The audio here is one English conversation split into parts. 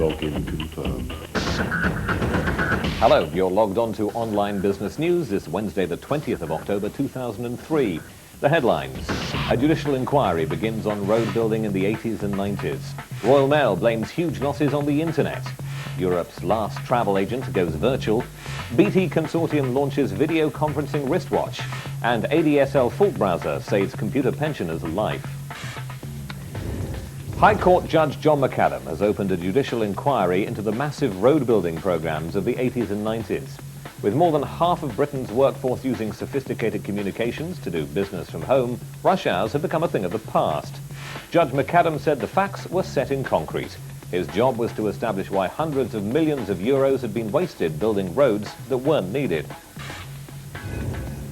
log into the... Hello, you're logged on to Online Business News this Wednesday, the 20th of October 2003. The headlines. A judicial inquiry begins on road building in the 80s and 90s. Royal Mail blames huge losses on the internet. Europe's last travel agent goes virtual. BT Consortium launches video conferencing wristwatch. And ADSL fault browser saves computer pensioners' life. High Court Judge John McAdam has opened a judicial inquiry into the massive road building programs of the 80s and 90s. With more than half of Britain's workforce using sophisticated communications to do business from home, rush hours have become a thing of the past. Judge McAdam said the facts were set in concrete. His job was to establish why hundreds of millions of euros had been wasted building roads that weren't needed.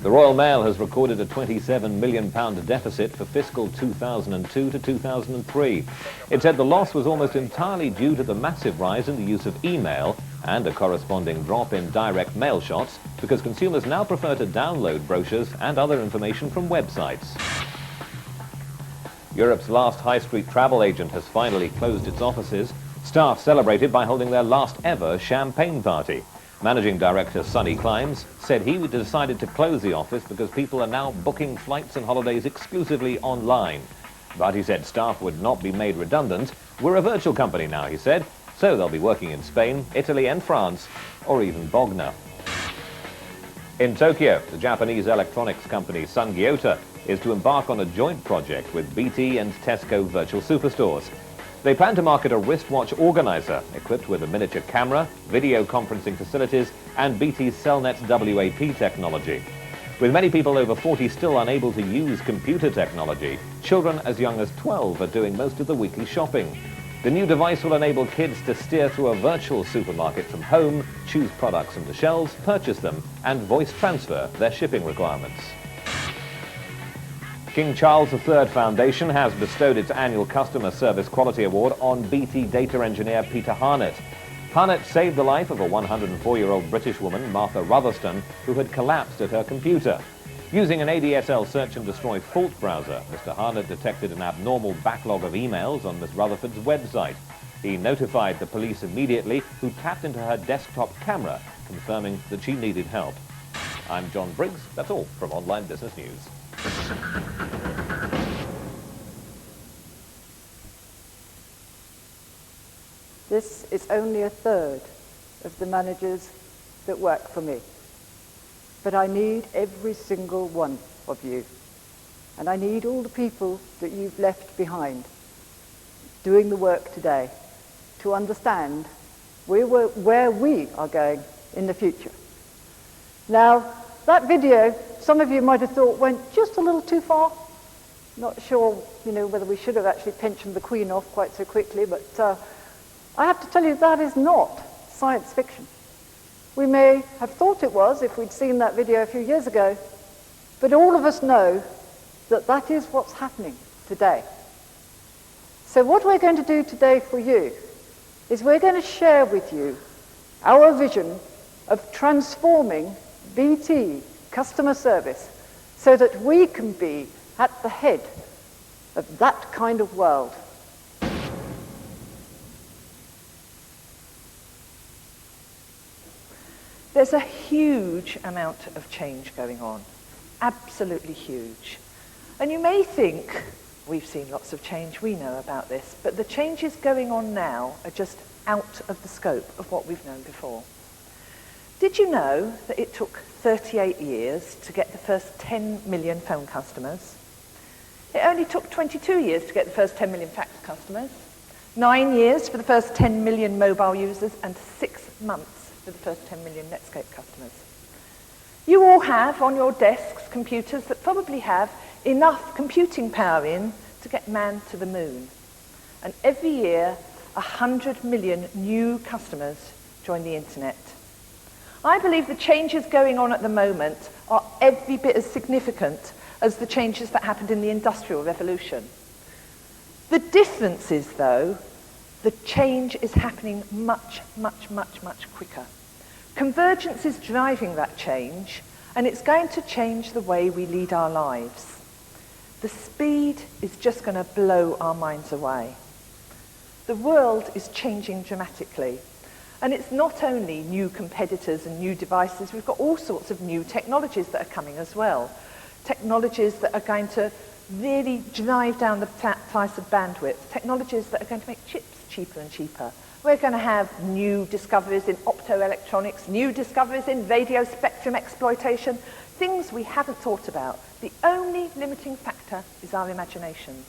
The Royal Mail has recorded a £27 million deficit for fiscal 2002 to 2003. It said the loss was almost entirely due to the massive rise in the use of email and a corresponding drop in direct mail shots because consumers now prefer to download brochures and other information from websites. Europe's last high street travel agent has finally closed its offices. Staff celebrated by holding their last ever champagne party. Managing Director Sonny Climbs said he decided to close the office because people are now booking flights and holidays exclusively online. But he said staff would not be made redundant. We're a virtual company now, he said, so they'll be working in Spain, Italy and France, or even Bognor. In Tokyo, the Japanese electronics company Sungyota is to embark on a joint project with BT and Tesco virtual superstores. They plan to market a wristwatch organizer equipped with a miniature camera, video conferencing facilities, and BT's Cellnet WAP technology. With many people over 40 still unable to use computer technology, children as young as 12 are doing most of the weekly shopping. The new device will enable kids to steer through a virtual supermarket from home, choose products from the shelves, purchase them, and voice transfer their shipping requirements. King Charles III Foundation has bestowed its annual Customer Service Quality Award on BT data engineer Peter Harnett. Harnett saved the life of a 104-year-old British woman, Martha Rutherston, who had collapsed at her computer. Using an ADSL search and destroy fault browser, Mr. Harnett detected an abnormal backlog of emails on Miss Rutherford's website. He notified the police immediately, who tapped into her desktop camera, confirming that she needed help. I'm John Briggs. That's all from Online Business News. This is only a third of the managers that work for me. But I need every single one of you. And I need all the people that you've left behind doing the work today to understand where we are going in the future. Now, that video, some of you might have thought went just a little too far. Not sure, whether we should have actually pensioned the Queen off quite so quickly, but I have to tell you that is not science fiction. We may have thought it was if we'd seen that video a few years ago, but all of us know that that is what's happening today. So what we're going to do today for you is we're going to share with you our vision of transforming BT customer service so that we can be at the head of that kind of world. There's a huge amount of change going on, absolutely huge. And you may think, we've seen lots of change, we know about this, but the changes going on now are just out of the scope of what we've known before. Did you know that it took 38 years to get the first 10 million phone customers? It only took 22 years to get the first 10 million fax customers, 9 years for the first 10 million mobile users, and 6 months for the first 10 million Netscape customers. You all have on your desks computers that probably have enough computing power in to get man to the moon. And every year, 100 million new customers join the internet. I believe the changes going on at the moment are every bit as significant as the changes that happened in the Industrial Revolution. The difference is, though, the change is happening much, much, much, much quicker. Convergence is driving that change, and it's going to change the way we lead our lives. The speed is just going to blow our minds away. The world is changing dramatically. And it's not only new competitors and new devices, we've got all sorts of new technologies that are coming as well. Technologies that are going to really drive down the price of bandwidth. Technologies that are going to make chips cheaper and cheaper. We're going to have new discoveries in optoelectronics, new discoveries in radio spectrum exploitation, things we haven't thought about. The only limiting factor is our imaginations.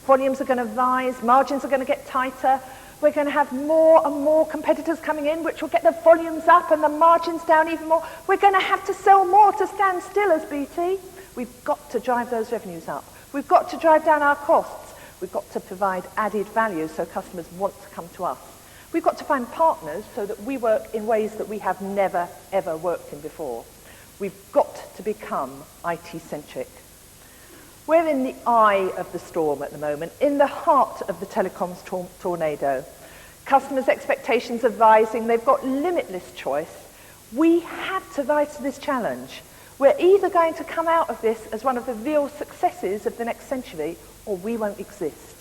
Volumes are going to rise, margins are going to get tighter. We're going to have more and more competitors coming in, which will get the volumes up and the margins down even more. We're going to have to sell more to stand still as BT. We've got to drive those revenues up. We've got to drive down our costs. We've got to provide added value so customers want to come to us. We've got to find partners so that we work in ways that we have never, ever worked in before. We've got to become IT-centric. We're in the eye of the storm at the moment, in the heart of the telecoms tornado. Customers' expectations are rising. They've got limitless choice. We have to rise to this challenge. We're either going to come out of this as one of the real successes of the next century, or we won't exist.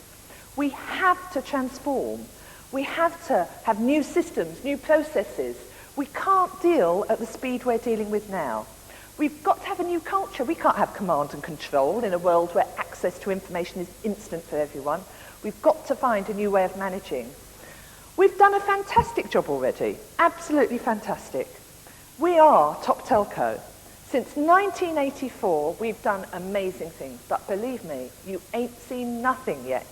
We have to transform. We have to have new systems, new processes. We can't deal at the speed we're dealing with now. We've got to have a new culture. We can't have command and control in a world where access to information is instant for everyone. We've got to find a new way of managing. We've done a fantastic job already, absolutely fantastic. We are top telco. Since 1984, we've done amazing things, but believe me, you ain't seen nothing yet.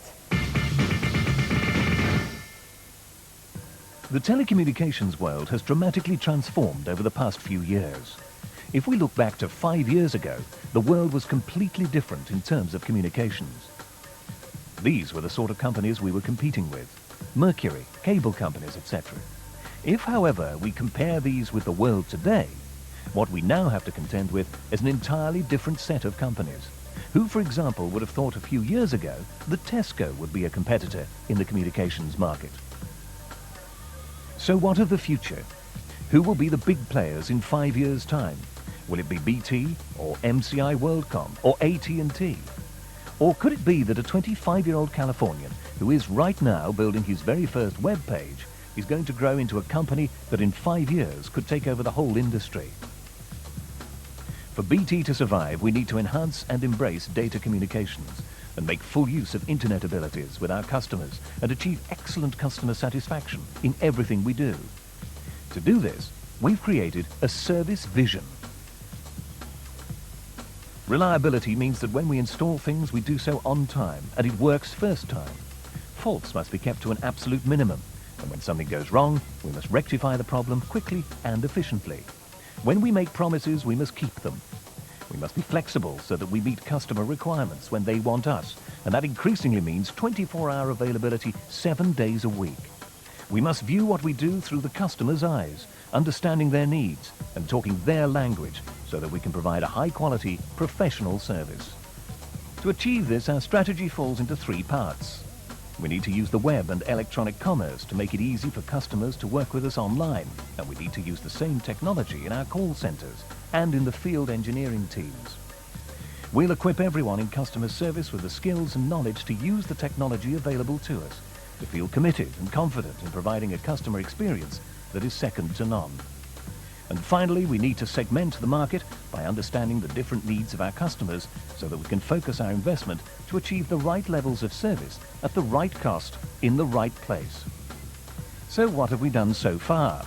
The telecommunications world has dramatically transformed over the past few years. If we look back to 5 years ago, the world was completely different in terms of communications. These were the sort of companies we were competing with: Mercury, cable companies, etc. If, however, we compare these with the world today, what we now have to contend with is an entirely different set of companies. Who, for example, would have thought a few years ago that Tesco would be a competitor in the communications market? So what of the future? Who will be the big players in 5 years' time? Will it be BT, or MCI WorldCom, or AT&T? Or could it be that a 25-year-old Californian who is right now building his very first web page is going to grow into a company that in 5 years could take over the whole industry? For BT to survive, we need to enhance and embrace data communications and make full use of internet abilities with our customers and achieve excellent customer satisfaction in everything we do. To do this, we've created a service vision. Reliability means that when we install things, we do so on time, and it works first time. Faults must be kept to an absolute minimum, and when something goes wrong, we must rectify the problem quickly and efficiently. When we make promises, we must keep them. We must be flexible so that we meet customer requirements when they want us, and that increasingly means 24-hour availability 7 days a week. We must view what we do through the customer's eyes, understanding their needs and talking their language so that we can provide a high-quality, professional service. To achieve this, our strategy falls into 3 parts. We need to use the web and electronic commerce to make it easy for customers to work with us online, and we need to use the same technology in our call centers and in the field engineering teams. We'll equip everyone in customer service with the skills and knowledge to use the technology available to us, to feel committed and confident in providing a customer experience that is second to none. And finally, we need to segment the market by understanding the different needs of our customers so that we can focus our investment to achieve the right levels of service at the right cost in the right place. So what have we done so far?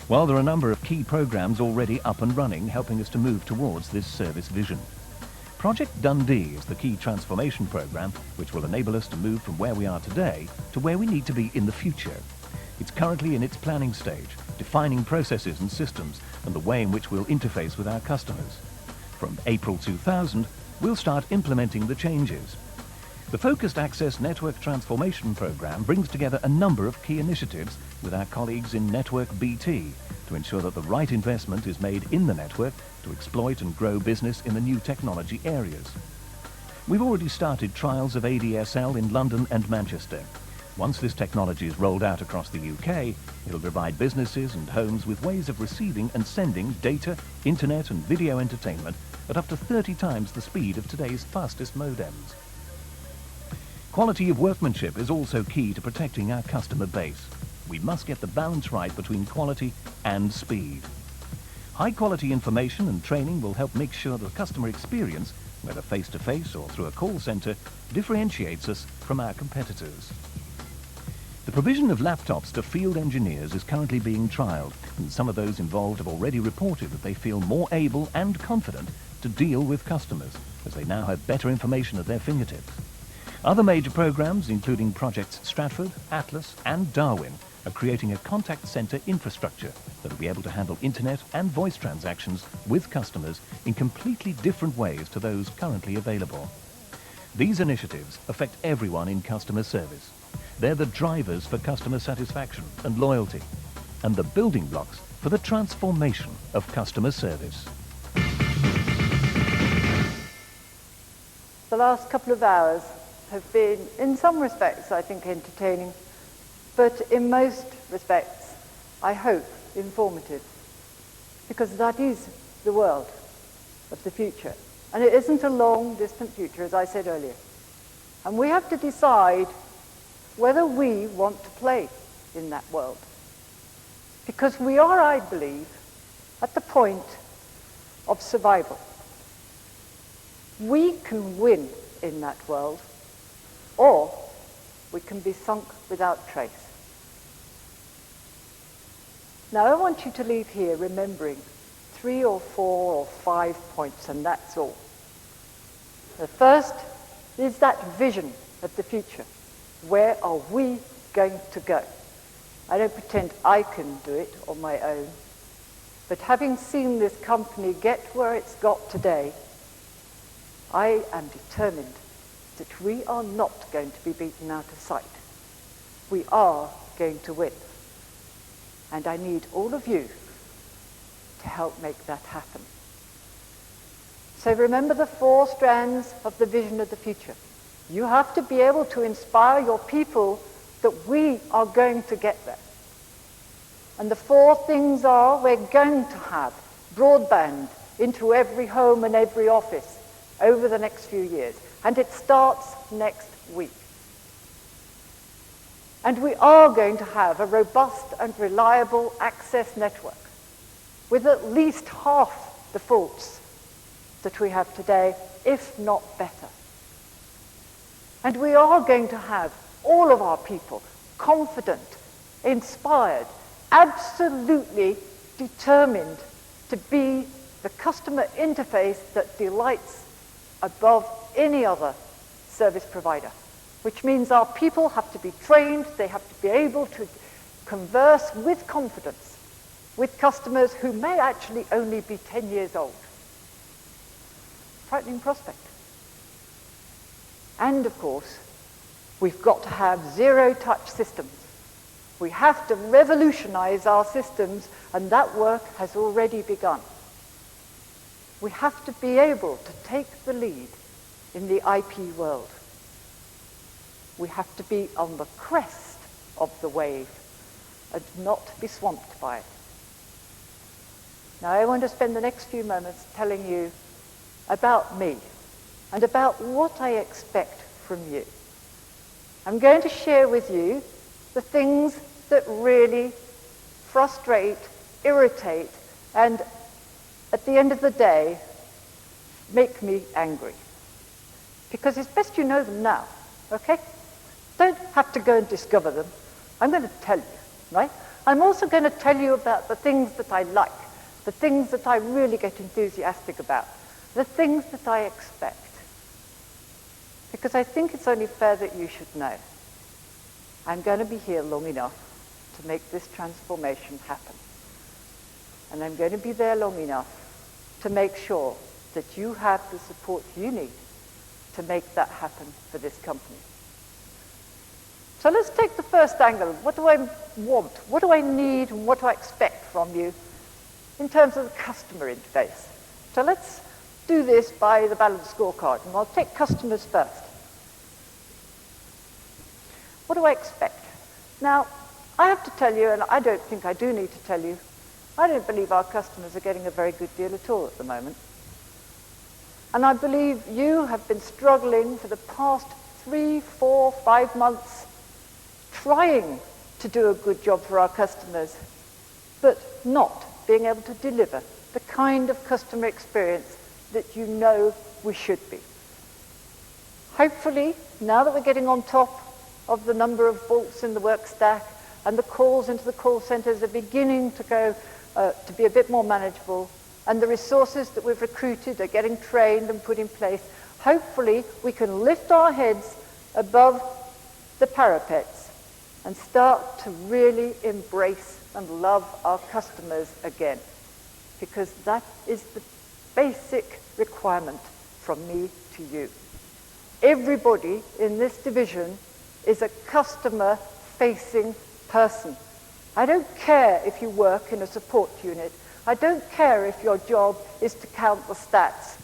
Well, there are a number of key programs already up and running, helping us to move towards this service vision. Project Dundee is the key transformation program which will enable us to move from where we are today to where we need to be in the future. It's currently in its planning stage, defining processes and systems and the way in which we'll interface with our customers. From April 2000, we'll start implementing the changes. The Focused Access Network Transformation Program brings together a number of key initiatives with our colleagues in Network BT to ensure that the right investment is made in the network to exploit and grow business in the new technology areas. We've already started trials of ADSL in London and Manchester. Once this technology is rolled out across the UK, it'll provide businesses and homes with ways of receiving and sending data, internet and video entertainment at up to 30 times the speed of today's fastest modems. Quality of workmanship is also key to protecting our customer base. We must get the balance right between quality and speed. High-quality information and training will help make sure the customer experience, whether face-to-face or through a call centre, differentiates us from our competitors. The provision of laptops to field engineers is currently being trialled, and some of those involved have already reported that they feel more able and confident to deal with customers, as they now have better information at their fingertips. Other major programs, including projects Stratford, Atlas and Darwin, are creating a contact centre infrastructure that will be able to handle internet and voice transactions with customers in completely different ways to those currently available. These initiatives affect everyone in customer service. They're the drivers for customer satisfaction and loyalty, and the building blocks for the transformation of customer service. The last couple of hours have been, in some respects, I think, entertaining, but in most respects, I hope, informative, because that is the world of the future. And it isn't a long, distant future, as I said earlier. And we have to decide whether we want to play in that world. Because we are, I believe, at the point of survival. We can win in that world, or we can be sunk without trace. Now, I want you to leave here remembering 3 or 4 or 5 points, and that's all. The first is that vision of the future. Where are we going to go? I don't pretend I can do it on my own, but having seen this company get where it's got today, I am determined that we are not going to be beaten out of sight. We are going to win. And I need all of you to help make that happen. So remember the 4 strands of the vision of the future. You have to be able to inspire your people that we are going to get there. And the 4 things are: we're going to have broadband into every home and every office over the next few years. And it starts next week. And we are going to have a robust and reliable access network with at least half the faults that we have today, if not better. And we are going to have all of our people confident, inspired, absolutely determined to be the customer interface that delights above any other service provider, which means our people have to be trained, they have to be able to converse with confidence with customers who may actually only be 10 years old. Frightening prospect. And of course, we've got to have zero-touch systems. We have to revolutionize our systems, and that work has already begun. We have to be able to take the lead in the IP world. We have to be on the crest of the wave and not be swamped by it. Now, I want to spend the next few moments telling you about me and about what I expect from you. I'm going to share with you the things that really frustrate, irritate, and at the end of the day, make me angry. Because it's best you know them now, okay? Don't have to go and discover them. I'm going to tell you, right? I'm also going to tell you about the things that I like, the things that I really get enthusiastic about, the things that I expect. Because I think it's only fair that you should know. I'm going to be here long enough to make this transformation happen. And I'm going to be there long enough to make sure that you have the support you need to make that happen for this company. So let's take the first angle. What do I want? What do I need and what do I expect from you in terms of the customer interface? So let's do this by the balanced scorecard, and I'll take customers first. What do I expect? Now, I have to tell you, and I don't think I do need to tell you, I don't believe our customers are getting a very good deal at all at the moment. And I believe you have been struggling for the past 3, 4, 5 months trying to do a good job for our customers, but not being able to deliver the kind of customer experience that you know we should be. Hopefully, now that we're getting on top of the number of vaults in the work stack and the calls into the call centers are beginning to go to be a bit more manageable, and the resources that we've recruited are getting trained and put in place, hopefully we can lift our heads above the parapets and start to really embrace and love our customers again, because that is the basic requirement from me to you. Everybody in this division is a customer-facing person. I don't care if you work in a support unit. I don't care if your job is to count the stats.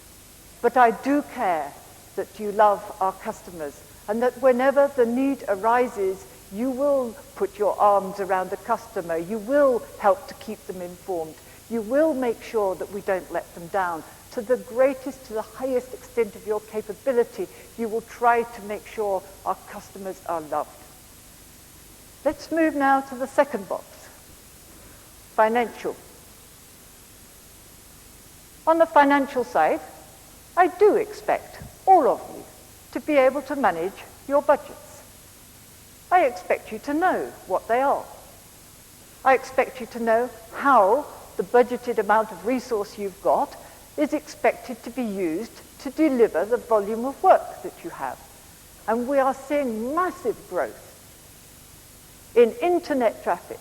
But I do care that you love our customers, and that whenever the need arises, you will put your arms around the customer. You will help to keep them informed. You will make sure that we don't let them down. To the greatest, to the highest extent of your capability, you will try to make sure our customers are loved. Let's move now to the second box, financial. On the financial side, I do expect all of you to be able to manage your budgets. I expect you to know what they are. I expect you to know how the budgeted amount of resource you've got is expected to be used to deliver the volume of work that you have. And we are seeing massive growth in internet traffic,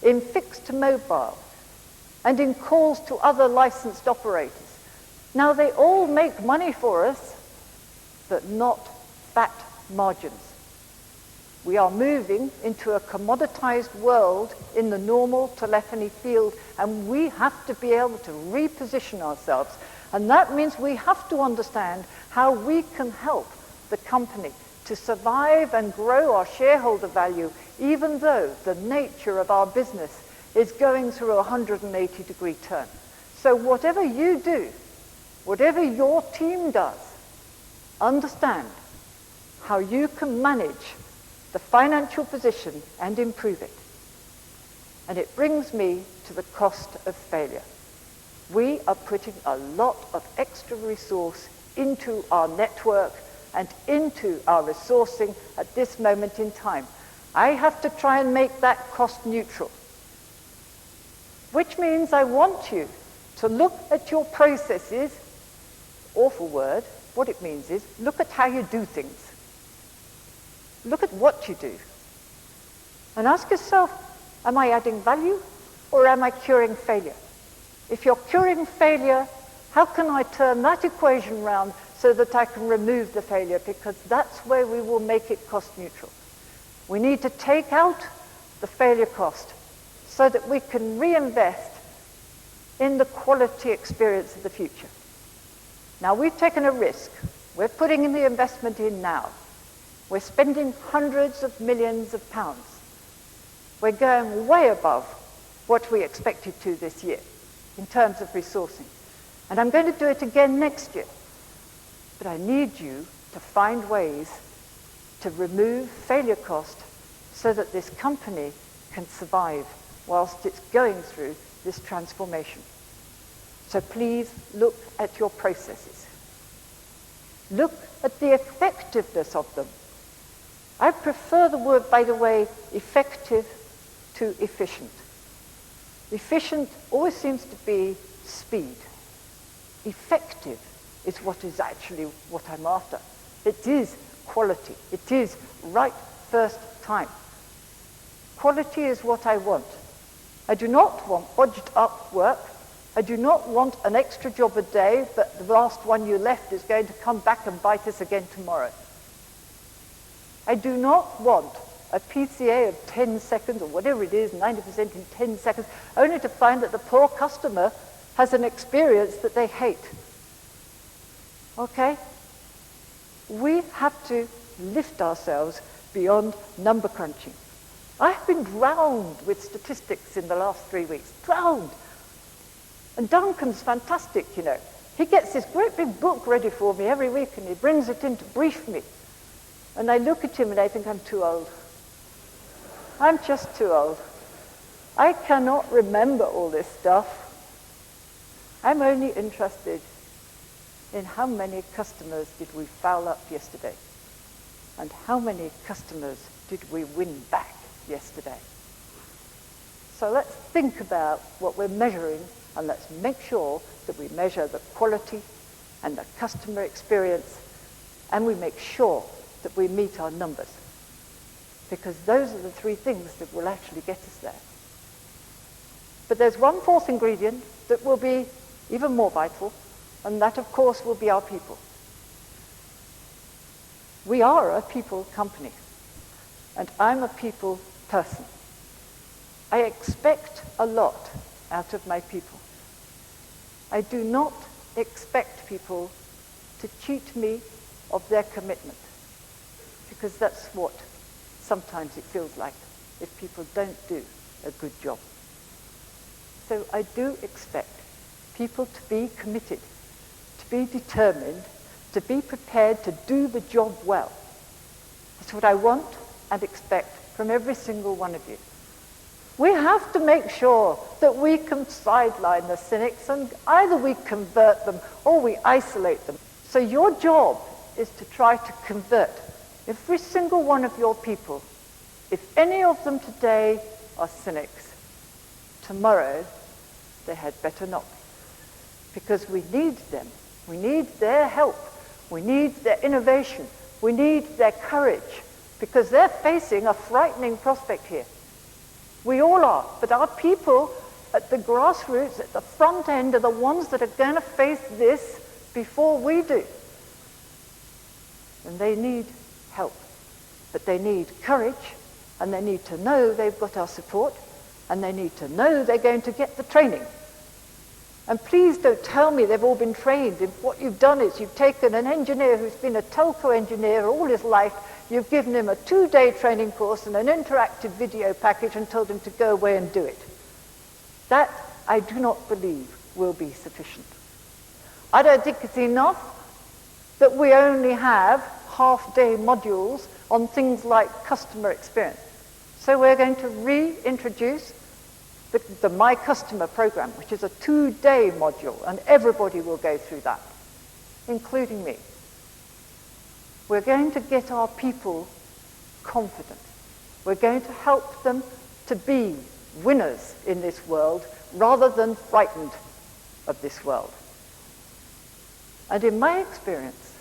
in fixed to mobile, and in calls to other licensed operators. Now, they all make money for us, but not fat margins. We are moving into a commoditized world in the normal telephony field, and we have to be able to reposition ourselves. And that means we have to understand how we can help the company to survive and grow our shareholder value, even though the nature of our business is going through a 180-degree turn. So whatever you do, whatever your team does, understand how you can manage the financial position and improve it. And it brings me to the cost of failure. We are putting a lot of extra resource into our network and into our resourcing at this moment in time. I have to try and make that cost neutral, which means I want you to look at your processes. Awful word. What it means is look at how you do things. Look at what you do. And ask yourself, am I adding value or am I curing failure? If you're curing failure, how can I turn that equation around so that I can remove the failure? Because that's where we will make it cost neutral. We need to take out the failure cost so that we can reinvest in the quality experience of the future. Now, we've taken a risk. We're putting in the investment in now. We're spending hundreds of millions of pounds. We're going way above what we expected to this year in terms of resourcing. And I'm going to do it again next year. But I need you to find ways to remove failure cost so that this company can survive whilst it's going through this transformation. So please look at your processes. Look at the effectiveness of them. I prefer the word, by the way, effective to efficient. Efficient always seems to be speed. Effective is what is actually what I'm after. It is quality. It is right first time. Quality is what I want. I do not want bodged up work. I do not want an extra job a day, but the last one you left is going to come back and bite us again tomorrow. I do not want a PCA of 10 seconds, or whatever it is, 90% in 10 seconds, only to find that the poor customer has an experience that they hate. Okay? We have to lift ourselves beyond number crunching. I've been drowned with statistics in the last 3 weeks. Drowned. And Duncan's fantastic, you know. He gets this great big book ready for me every week and he brings it in to brief me. And I look at him and I think I'm too old. I'm just too old. I cannot remember all this stuff. I'm only interested in how many customers did we foul up yesterday, and how many customers did we win back yesterday. So let's think about what we're measuring, and let's make sure that we measure the quality and the customer experience, and we make sure that we meet our numbers, because those are the three things that will actually get us there. But there's one fourth ingredient that will be even more vital, and that, of course, will be our people. We are a people company, and I'm a people person. I expect a lot out of my people. I do not expect people to cheat me of their commitment, because that's what sometimes it feels like if people don't do a good job. So I do expect people to be committed, to be determined, to be prepared to do the job well. That's what I want and expect from every single one of you. We have to make sure that we can sideline the cynics, and either we convert them or we isolate them. So your job is to try to convert every single one of your people. If any of them today are cynics, tomorrow they had better not be. Because we need them. We need their help. We need their innovation. We need their courage, because they're facing a frightening prospect here. We all are, but our people at the grassroots, at the front end, are the ones that are going to face this before we do. And they need help, but they need courage, and they need to know they've got our support, and they need to know they're going to get the training. And please don't tell me they've all been trained. If what you've done is you've taken an engineer who's been a telco engineer all his life, you've given him a 2-day training course and an interactive video package and told him to go away and do it. That, I do not believe, will be sufficient. I don't think it's enough that we only have half-day modules on things like customer experience. So we're going to reintroduce the My Customer program, which is a 2-day module, and everybody will go through that, including me. We're going to get our people confident. We're going to help them to be winners in this world rather than frightened of this world. And in my experience,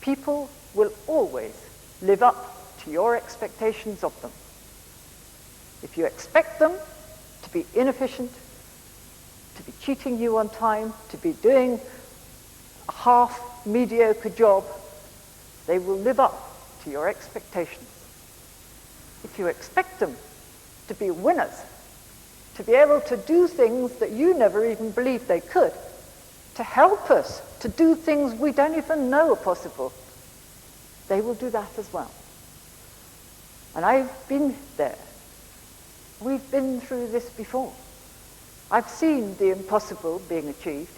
people will always live up to your expectations of them. If you expect them to be inefficient, to be cheating you on time, to be doing a half-mediocre job, they will live up to your expectations. If you expect them to be winners, to be able to do things that you never even believed they could, to help us to do things we don't even know are possible, they will do that as well. And I've been there. We've been through this before. I've seen the impossible being achieved,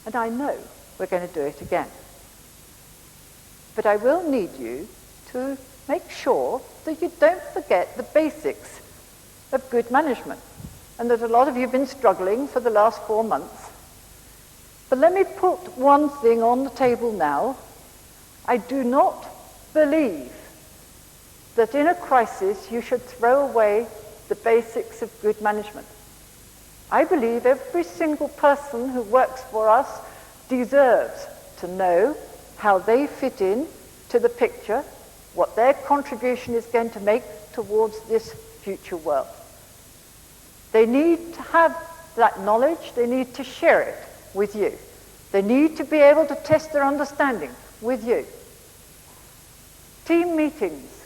and I know we're going to do it again. But I will need you to make sure that you don't forget the basics of good management. And that a lot of you have been struggling for the last 4 months. But let me put one thing on the table now. I do not believe that in a crisis you should throw away the basics of good management. I believe every single person who works for us deserves to know how they fit in to the picture, what their contribution is going to make towards this future world. They need to have that knowledge. They need to share it with you. They need to be able to test their understanding with you. Team meetings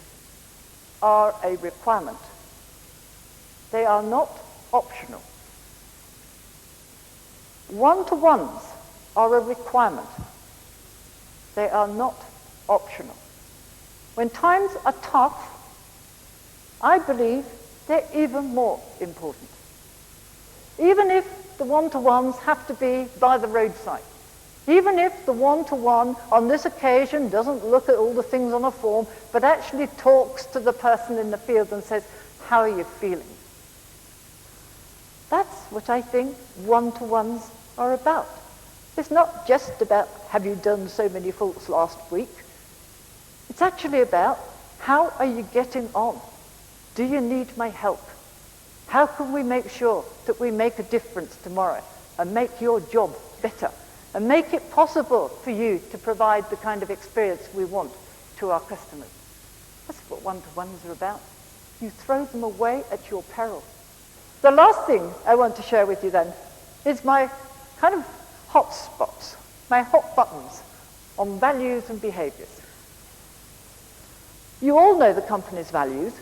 are a requirement. They are not optional. One-to-ones are a requirement. They are not optional. When times are tough, I believe they're even more important. Even if the one-to-ones have to be by the roadside. Even if the one-to-one on this occasion doesn't look at all the things on a form, but actually talks to the person in the field and says, how are you feeling? That's what I think one-to-ones are about. It's not just about, have you done so many faults last week? It's actually about, how are you getting on? Do you need my help? How can we make sure that we make a difference tomorrow and make your job better and make it possible for you to provide the kind of experience we want to our customers? That's what one-to-ones are about. You throw them away at your peril. The last thing I want to share with you then is my kind of hot spots, my hot buttons on values and behaviors. You all know the company's values.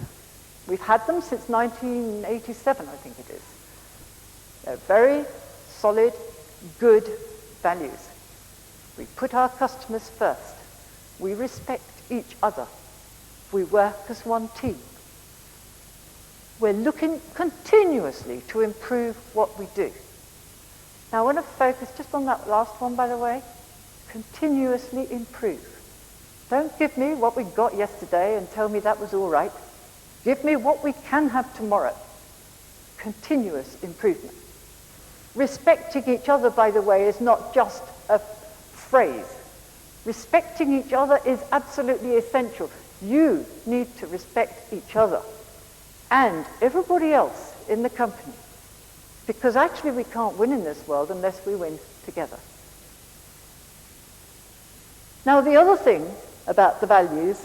We've had them since 1987, I think it is. They're very solid, good values. We put our customers first. We respect each other. We work as one team. We're looking continuously to improve what we do. Now I want to focus just on that last one, by the way. Continuously improve. Don't give me what we got yesterday and tell me that was all right. Give me what we can have tomorrow. Continuous improvement. Respecting each other, by the way, is not just a phrase. Respecting each other is absolutely essential. You need to respect each other and everybody else in the company, because actually we can't win in this world unless we win together. Now, the other thing about the values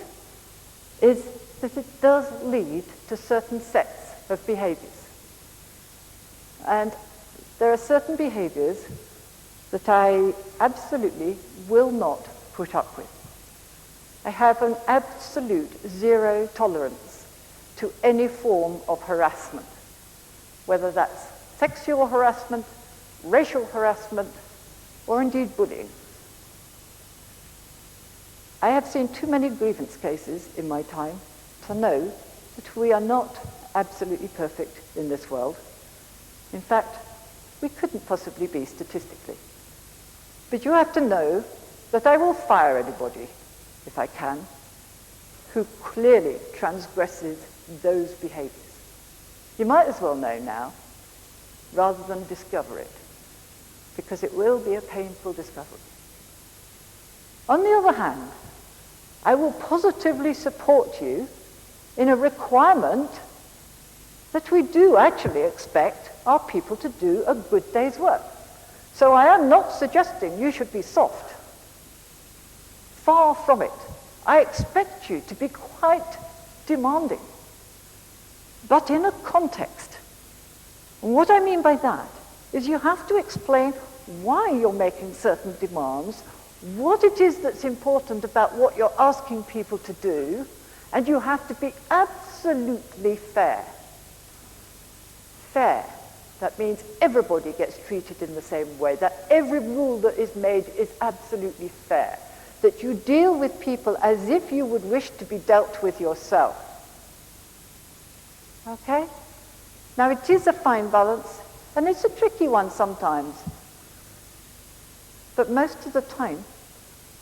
is that it does lead to certain sets of behaviors. And there are certain behaviors that I absolutely will not put up with. I have an absolute zero tolerance to any form of harassment, whether that's sexual harassment, racial harassment, or indeed bullying. I have seen too many grievance cases in my time to know that we are not absolutely perfect in this world. In fact, we couldn't possibly be statistically. But you have to know that I will fire anybody, if I can, who clearly transgresses those behaviors. You might as well know now, rather than discover it, because it will be a painful discovery. On the other hand, I will positively support you in a requirement that we do actually expect our people to do a good day's work. So I am not suggesting you should be soft. Far from it. I expect you to be quite demanding, but in a context. And what I mean by that is you have to explain why you're making certain demands, what it is that's important about what you're asking people to do, and you have to be absolutely fair. Fair. That means everybody gets treated in the same way, that every rule that is made is absolutely fair, that you deal with people as if you would wish to be dealt with yourself. Okay? Now it is a fine balance, and it's a tricky one sometimes. But most of the time,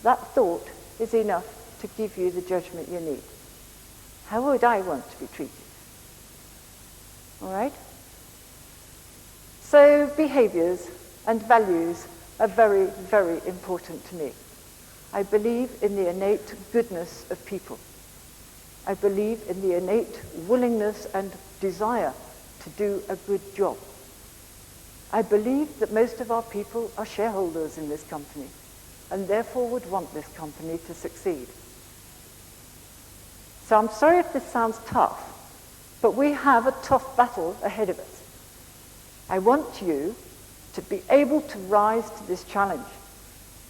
that thought is enough to give you the judgment you need. How would I want to be treated? All right? So behaviors and values are very, very important to me. I believe in the innate goodness of people. I believe in the innate willingness and desire to do a good job. I believe that most of our people are shareholders in this company and therefore would want this company to succeed. So I'm sorry if this sounds tough, but we have a tough battle ahead of us. I want you to be able to rise to this challenge,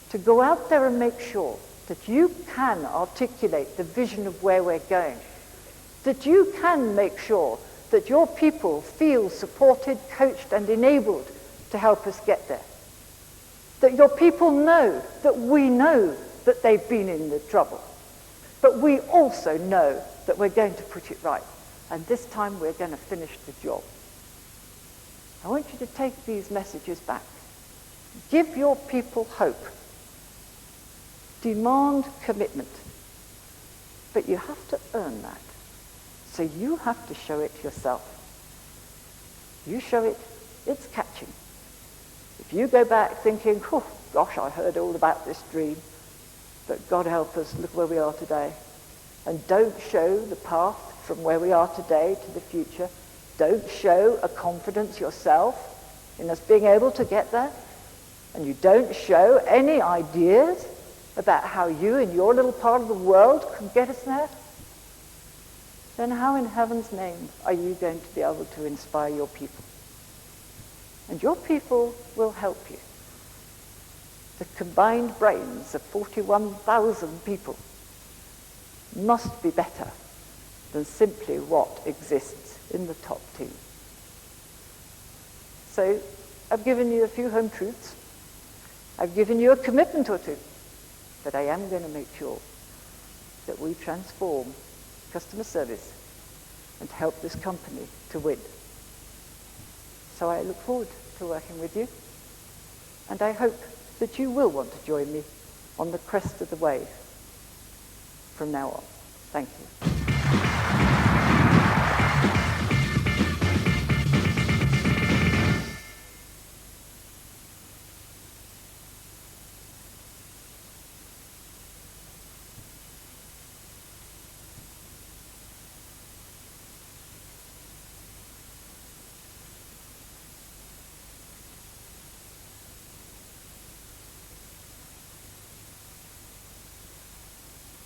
to go out there and make sure that you can articulate the vision of where we're going, that you can make sure that your people feel supported, coached, and enabled to help us get there. That your people know that we know that they've been in the trouble, but we also know that we're going to put it right, and this time we're going to finish the job. I want you to take these messages back. Give your people hope demand commitment. But you have to earn that. So you have to show it yourself. You show it, it's catching. If you go back thinking, oh, gosh, I heard all about this dream, but God help us, look where we are today. And don't show the path from where we are today to the future. Don't show a confidence yourself in us being able to get there. And you don't show any ideas about how you in your little part of the world can get us there. Then how in heaven's name are you going to be able to inspire your people? And your people will help you. The combined brains of 41,000 people must be better than simply what exists in the top team. So I've given you a few home truths. I've given you a commitment or two. But I am going to make sure that we transform customer service and help this company to win. So I look forward to working with you. And I hope that you will want to join me on the crest of the wave from now on. Thank you.